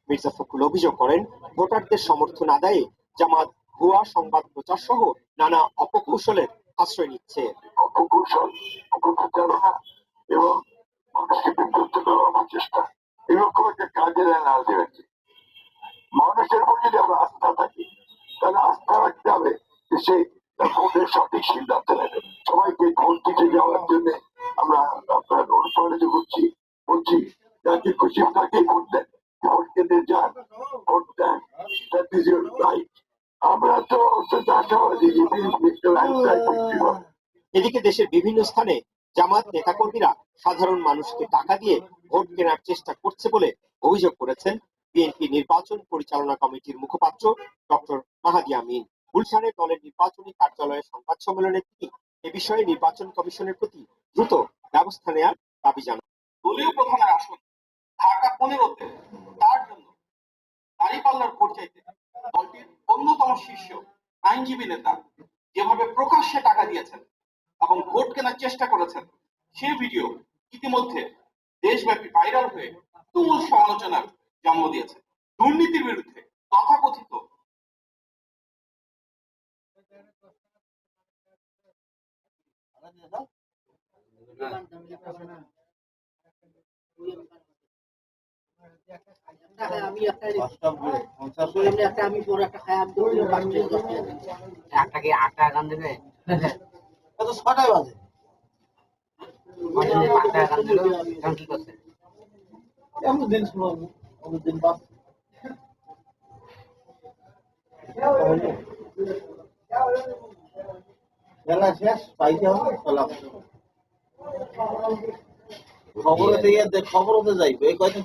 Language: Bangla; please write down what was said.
মির্জা ফখরুল অভিযোগ করেন, ভোটারদের সমর্থন আদায়ে জামাত ভুয়া সংবাদ প্রচার সহ নানা অপকৌশলের আশ্রয় নিচ্ছে। অপকৌশল, অপপ্রচারণা এবং মানুষকে বিভ্রান্ত করার চেষ্টা, এরকম একটা কাজের এনার্জি হচ্ছে। মানুষের উপর যদি আমরা আস্থা থাকি, তাহলে আস্থা রাখতে হবে যে সে ভোটের সঠিক সিদ্ধান্ত নেবে। সবাইকে ভোট দিতে যাওয়ার জন্য আমরা আপনার অনুপ্রাণিত করছি, বলছি যাকে খুশি তাকে ভোট দেন, ভোট কেন্দ্রে যান, ভোট দেন, দ্যাট ইজ ইউর রাইট। আমরা তো আশাবাদী যে এদিকে দেশের বিভিন্ন স্থানে জামাত নেতাকর্মীরা সাধারণ মানুষকে টাকা দিয়ে ভোট কেনার চেষ্টা করছে বলে অভিযোগ করেছেন বিএনপি নির্বাচন পরিচালনা কমিটির মুখপাত্র ডক্টর মাহাদি আমিন। গুলশানে দলের নির্বাচনী কার্যালয়ের সংবাদ সম্মেলনে তিনি এ বিষয়ে নির্বাচন কমিশনের প্রতি দ্রুত ব্যবস্থা নেওয়ার দাবি জানান। দলীয় প্রধানের আসন ঢাকা 15-তে তার জন্য দাঁড়িপাল্লার ভোট চাইতে দলটির অন্যতম শীর্ষ আইনজীবী নেতা যেভাবে প্রকাশ্যে টাকা দিয়েছেন এবং ভোট কেনার চেষ্টা করেছেন, সেই ভিডিও ইতিমধ্যে দেশব্যাপী ভাইরাল হয়ে তুমুল সমালোচনার জন্ম দিয়েছে। দুর্নীতির বিরুদ্ধে তথাকথিত একটাকে 8 টাকা গান দেবে, কত 6টায় বাজে, 5 টাকা গান দিল। এখন কি করছে? এমন দিন শুনবো, অন্য দিন বাস খেলা শেষ, পাইতে হবে চলা খবর হতে যাইবে এই কয়দিন।